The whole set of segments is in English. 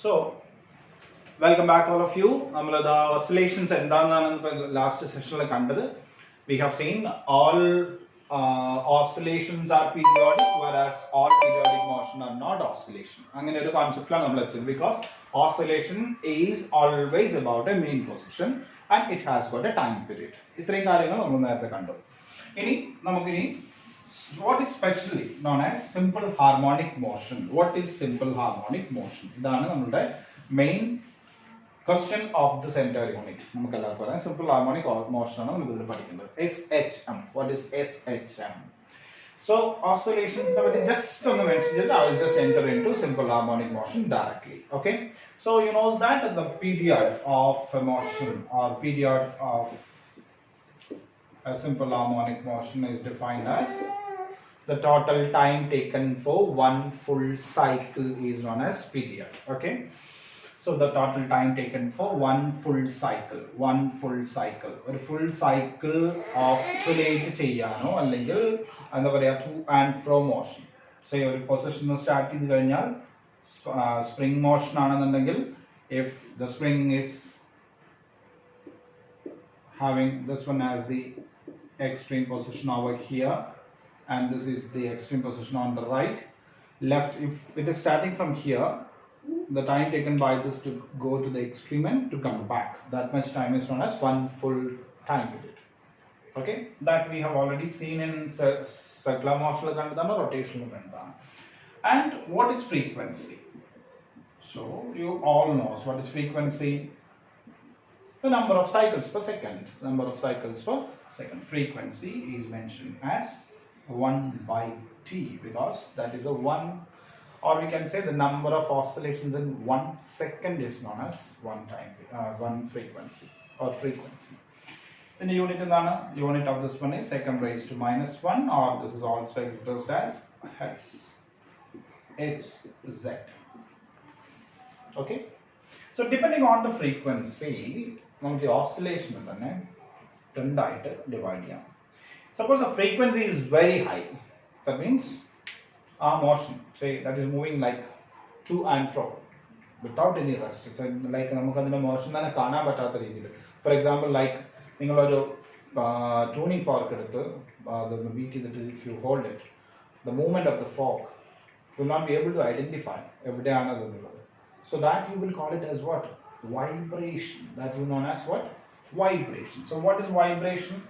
So, welcome back all of you. The oscillations and last session we have seen all oscillations are periodic, whereas all periodic motion are not oscillation. Angane concept because oscillation is always about a mean position and it has got a time period. What is specially known as simple harmonic motion? What is simple harmonic motion? This is main question of this entire unit. Simple harmonic motion. SHM. What is SHM? So oscillations, just on the mention, I will just enter into simple harmonic motion directly. Okay. So you know that the period of a motion or period of a simple harmonic motion is defined as the total time taken for one full cycle is known as period. Okay. So the total time taken for one full cycle. A full cycle oscillate cheyano allengil enda paraya to and fro motion. Say oru position start cheyidu kazhinjal spring motion aanennundengil, if the spring is having this one as the extreme position over here and this is the extreme position on the right, left, if it is starting from here, the time taken by this to go to the extreme and to come back, that much time is known as one full time period. Okay, that we have already seen in circular motion or rotational. And what is frequency? So you all know what is frequency. The number of cycles per second. Frequency is mentioned as 1 by t because that is the one, or we can say the number of oscillations in 1 second is known as one frequency or frequency. In the unit of this one is second raised to -1, or this is also expressed as hertz. Hz. Okay. So depending on the frequency, the oscillation divide. Suppose the frequency is very high, that means our motion, say that is moving like to and fro without any rest. It's like motion. For example, like tuning fork, the BT, that is, if you hold it, the movement of the fork will not be able to identify every day another. So that you will call it as what? Vibration. That you know as what? Vibration. So what is vibration?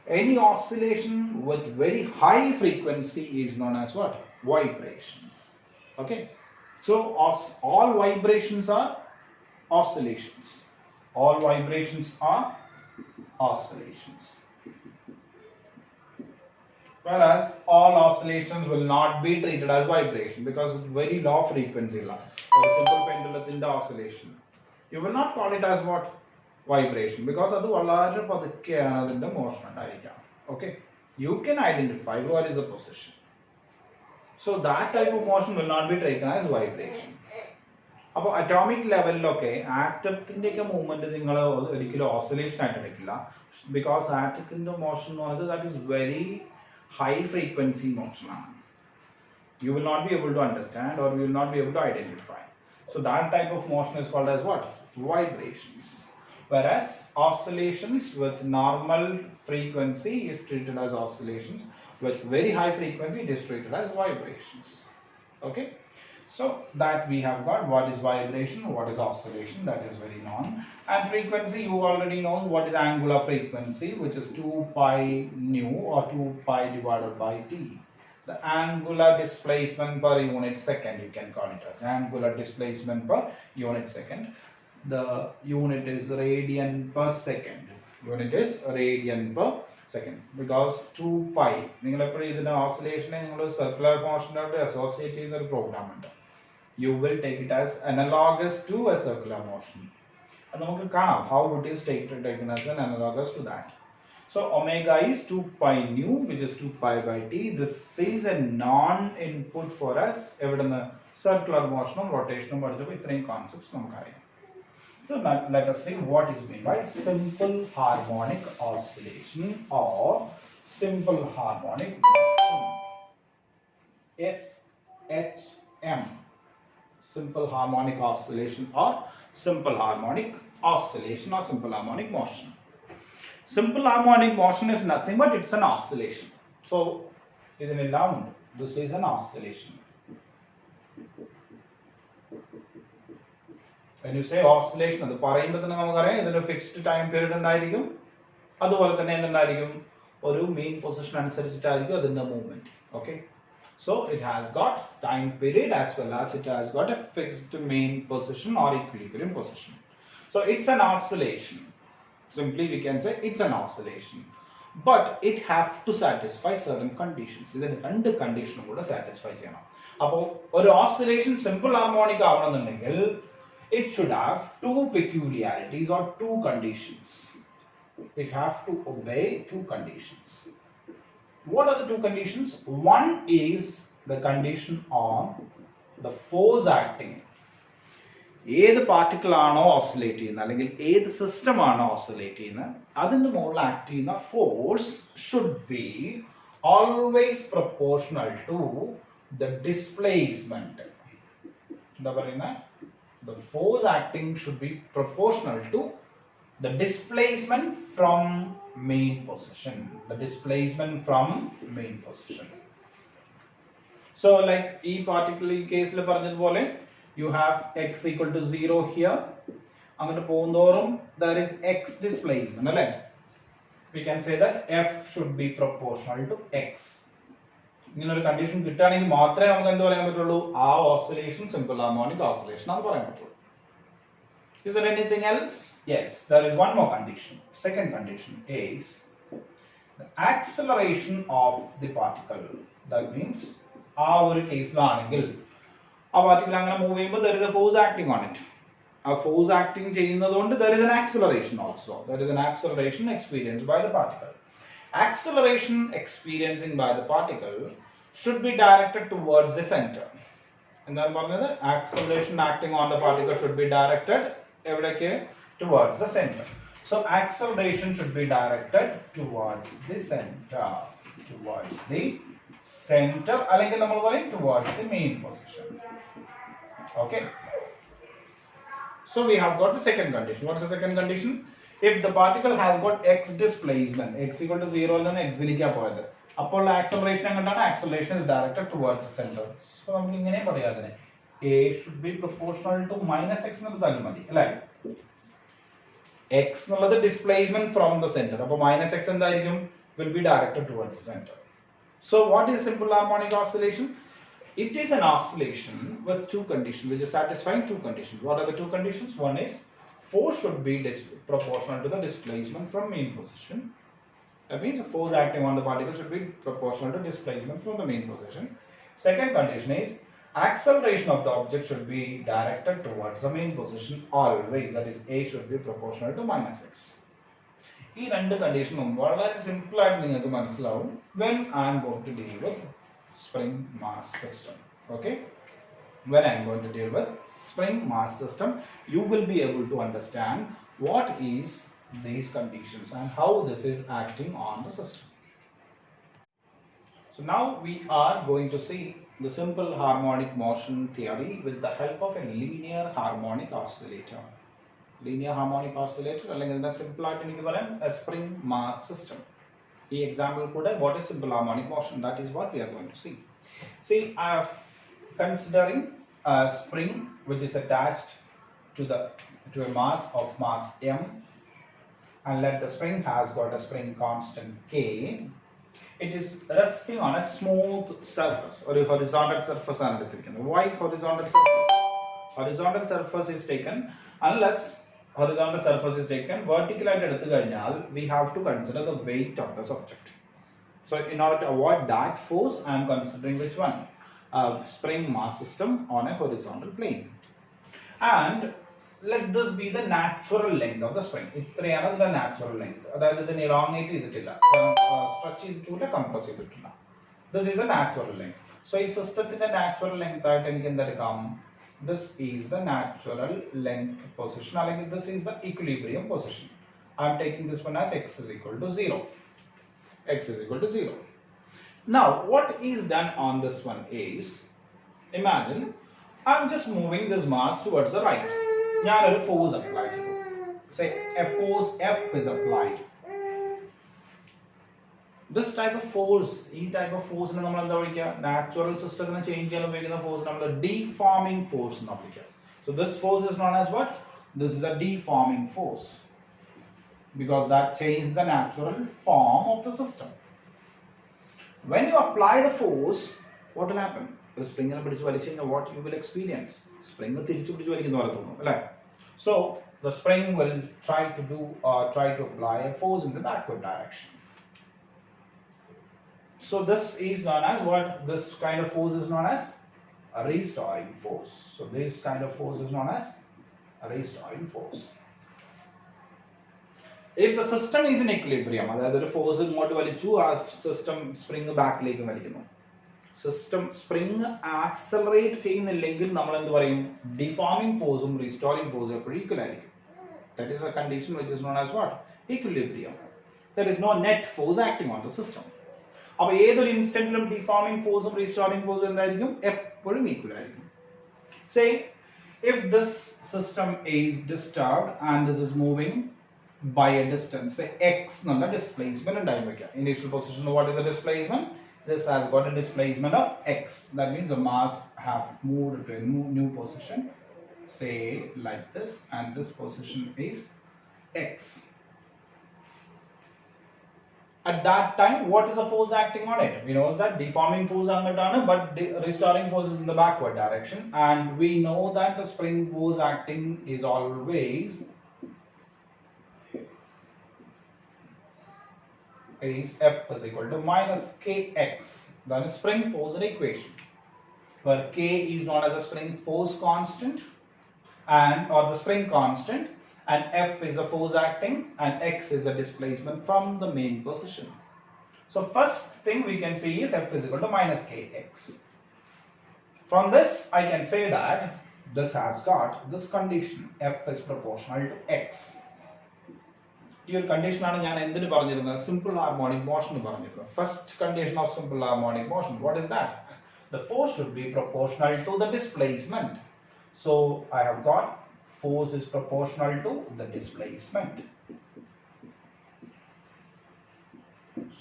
Any oscillation with very high frequency is known as what? Vibration. Okay. So all vibrations are oscillations. All vibrations are oscillations. Whereas all oscillations will not be treated as vibration because it's very low frequency. For a simple pendulum oscillation, you will not call it as what? Vibration, because the motion. Okay, you can identify where is the position. So that type of motion will not be taken as vibration. About atomic level, okay, atom movement is oscillation because atom motion that is very high frequency motion. You will not be able to understand or you will not be able to identify. So that type of motion is called as what? Vibrations. Whereas oscillations with normal frequency is treated as oscillations. With very high frequency it is treated as vibrations. Okay. So that we have got what is vibration, what is oscillation, that is very known. And frequency, you already know what is angular frequency, which is 2 pi nu or 2 pi divided by t. The angular displacement per unit second, you can call it as angular displacement per unit second. The unit is radian per second. Unit is radian per second because 2 pi. Oscillation circular motion associated with the program. You will take it as analogous to a circular motion. And how it is taken as an analogous to that. So omega is 2 pi nu, which is 2 pi by t. This is a non-input for us. Circular motion, rotational, three concepts. So let us see what is meant by simple harmonic oscillation or simple harmonic motion. SHM. simple harmonic oscillation or simple harmonic oscillation or simple harmonic motion. Simple harmonic motion is nothing but it's an oscillation. So, this is an oscillation. When you say oscillation, അത് പറയുമ്പോൾ തന്നെ നമുക്കറിയാം ഇതിന് fixed time period ഉണ്ടായിരിക്കും. അതുപോലെ തന്നെ എന്തുണ്ടായിരിക്കും, ഒരു main position അനുസരിച്ചിട്ടായിരിക്കും അതിന്റെ movement. Okay, so it has got time period as well as it has got a fixed main position or equilibrium position. So it's an oscillation. Simply we can say it's an oscillation, but it have to satisfy certain conditions. ഇതിന് രണ്ട് കണ്ടീഷനും കൂടെ satisfy ചെയ്യണം. അപ്പോൾ ഒരു oscillation simple harmonic ആവണമെന്നുണ്ടെങ്കിൽ it should have two peculiarities or two conditions. It have to obey two conditions. What are the two conditions? One is the condition on the force acting. ഏത് particle ആണോ oscillate ചെയ്യുന്നത് അല്ലെങ്കിൽ ഏത് system ആണോ oscillate ചെയ്യുന്നത് അതിന്റെ മുകളിൽ act ചെയ്യുന്ന force should be always proportional to the displacement. എന്താ പറയുന്നത്? The force acting should be proportional to the displacement from main position. The displacement from main position. So, like e particular case le paranjadupole, you have x equal to 0 here. Angotte povundorum there is x displacement, alle? We can say that f should be proportional to x. ഇങ്ങനെ ഒരു condition കിട്ടുകയാണെങ്കിൽ മാത്രമേ നമുക്ക് എന്ത് പറയാൻ പറ്റുള്ളൂ, ആ oscillation simple harmonic oscillation ആണെന്ന് പറയാൻ പറ്റുള്ളൂ. Is there anything else? Yes, there is one more condition. Second condition is the acceleration of the particle. That means ആ ഒരു കേസിലാണെങ്കിൽ ആ പാർട്ടിക്കിൾ അങ്ങനെ മൂവ് ചെയ്യുമ്പോൾ there is a force acting on it. ആ force acting ചെയ്യുന്നതുകൊണ്ട് there is an acceleration also. There is an acceleration experienced by the particle. Acceleration experiencing by the particle should be directed towards the center. എന്താണ് പറഞ്ഞത്? Acceleration acting on the particle should be directed എവിടേക്ക്? Towards the center. So acceleration should be directed towards the center. Towards the center അല്ലെങ്കിൽ നമ്മൾ പറയും towards the main position. Okay. So we have got the second condition. What's the second condition? If the particle has got x displacement, x equal to 0 ൽ നിന്ന് x ലേക്ക് പോയത്, അപ്പോൾ acceleration എങ്ങോട്ടാണ്? Acceleration is directed towards the center. So നമുക്ക് ഇങ്ങനെ പറയാം അതിനെ, a should be proportional to minus x എന്നുള്ളതായാലും മതി അല്ലേ? x എന്നുള്ളത് displacement from the center, അപ്പോൾ minus x എന്തായിരിക്കും? Will be directed towards the center. So what is simple harmonic oscillation? It is an oscillation with two conditions, which is satisfying two conditions. What are the two conditions? One is force should be proportional to the displacement from main position. That means the force acting on the particle should be proportional to displacement from the main position. Second condition is acceleration of the object should be directed towards the main position always. That is, a should be proportional to minus x. ഈ രണ്ട് കണ്ടീഷനും വളരെ simple ആയിട്ട് നിങ്ങൾക്ക് മനസ്സിലാവും when I am going to deal with spring mass system. Okay, when I am going to deal with spring mass system, you will be able to understand what is these conditions and how this is acting on the system. So now we are going to see the simple harmonic motion theory with the help of a linear harmonic oscillator. Linear harmonic oscillator അല്ലെങ്കിൽ ഇതിന്റെ simple ആയിട്ട് എനിക്ക് പറയാം a spring mass system. ഈ example കൂടെ what is simple harmonic motion, that is what we are going to see. See, I am considering a spring which is attached to a mass of mass m, and let the spring has got a spring constant k. It is resting on a smooth surface or a horizontal surface. Why horizontal surface? Horizontal surface is taken unless horizontal surface is taken vertical and we have to consider the weight of this object. So in order to avoid that force, I am considering which one? A spring mass system on a horizontal plane. And let this be the natural length of the spring. ഇത്രയാണ് the natural length. അതായത് ഇതിനെ elongate ചെയ്തിട്ടില്ല, stretch ചെയ്തിട്ടില്ല, compress ചെയ്തിട്ടില്ല. This is the natural length. So ഈ സിസ്റ്റത്തിന്റെ natural length ആയിട്ട് എനിക്ക് എന്തെടുക്കാം? This is the natural length position, അല്ലെങ്കിൽ this is the equilibrium position. I am taking this one as x is equal to 0. X is equal to 0. Now what is done on this one is, imagine I'm just moving this mass towards the right. Now a force applied. Say a force F is applied. This type of force, natural system change force, deforming force. So this force is known as what? This is a deforming force, because that changes the natural form of the system. When you apply the force, what will happen? The spring what you will experience? Spring so the spring will try to apply a force in the backward direction. So this is known as what? This kind of force is known as a restoring force. So this kind of force is known as a restoring force. If the system is in equilibrium, that is force system spring back system spring accelerate deforming force and restoring force are equal. That is a condition which is known as what? Equilibrium. There is no net force acting on the system. Now, either instant deforming force and restoring force are equal. Say, if this system is disturbed and this is moving by a distance, say x displacement and initial position, what is the displacement? This has got a displacement of x. That means the mass have moved to a new position, say like this, and this position is x. At that time, what is the force acting on it? We know that deforming force on the turn, but restoring force is in the backward direction, and we know that the spring force acting is always F is equal to minus kx. That is spring force in equation, where k is known as a spring force constant or the spring constant, and F is the force acting, and x is the displacement from the main position. So first thing we can see is F is equal to minus kx. From this I can say that this has got this condition, F is proportional to x. This condition is simple harmonic motion. First condition of simple harmonic motion, what is that? The force should be proportional to the displacement. So I have got force is proportional to the displacement.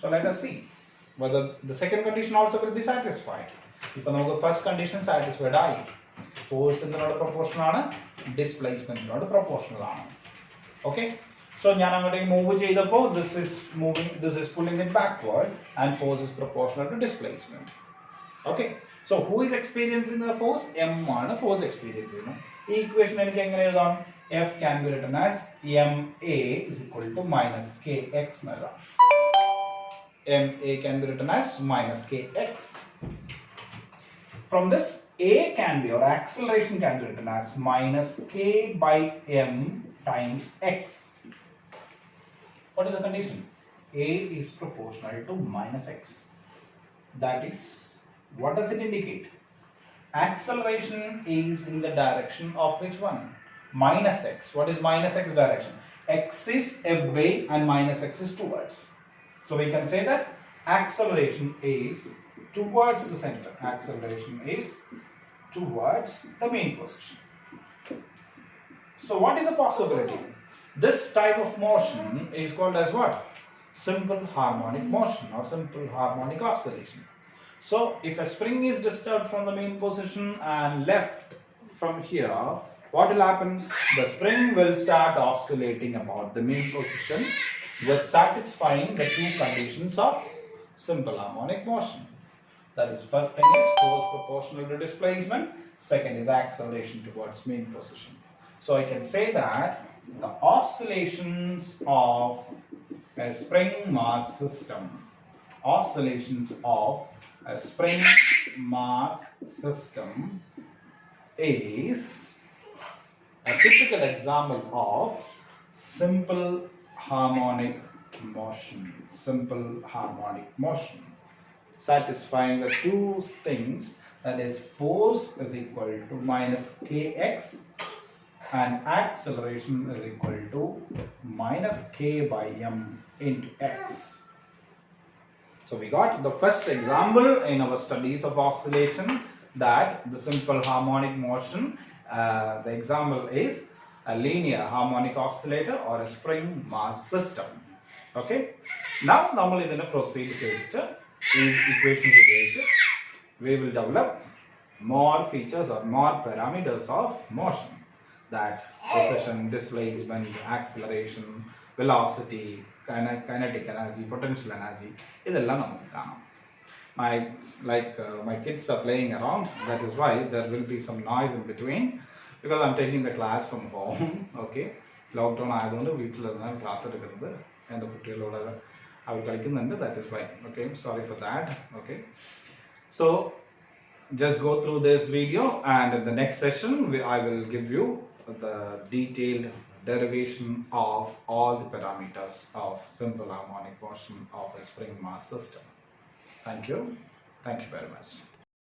So let us see whether the second condition also will be satisfied. If the first condition satisfied, force is proportional, displacement is proportional. Okay. So this is pulling it backward, and force is proportional to displacement. Okay. So who is experiencing the force? M is force experiencing. Equation F can be written as MA is equal to minus KX. MA can be written as minus KX. From this, A can be, or acceleration can be written as minus K by M times X. What is the condition? A is proportional to minus X. That is, what does it indicate? Acceleration is in the direction of which one? Minus x. What is minus x direction? X is away and minus x is towards. So we can say that acceleration is towards the center. Acceleration is towards the main position. So what is the possibility? This type of motion is called as what? Simple harmonic motion or simple harmonic oscillation. So if a spring is disturbed from the main position and left from here, what will happen? The spring will start oscillating about the main position with satisfying the two conditions of simple harmonic motion. That is, first thing is force proportional to displacement, second is acceleration towards main position. So I can say that the oscillations of a spring mass system, a spring mass system is a typical example of simple harmonic motion, satisfying the two things, that is force is equal to minus kx and acceleration is equal to minus k by m into x. So we got the first example in our studies of oscillation, that the simple harmonic motion, the example is a linear harmonic oscillator or a spring mass system. Okay. Now, we will proceed to equations. We will develop more features or more parameters of motion, that position, displacement, acceleration, velocity, kinetic energy, potential energy. ഇതെല്ലാം നമുക്ക് കാണാം. My kids are playing around. That is why there will be some noise in between, because I'm taking the class from home. Okay, lockdown ആയതുകൊണ്ട് വീട്ടിലിരുന്നാണ് class എടുക്കുന്നത്. എൻ്റെ കുട്ടികളോട് അവർ കളിക്കുന്നുണ്ട്. That is why. Okay, sorry for that. Okay, so just go through this video, and in the next session I will give you the detailed derivation of all the parameters of simple harmonic motion of a spring mass system. Thank you very much.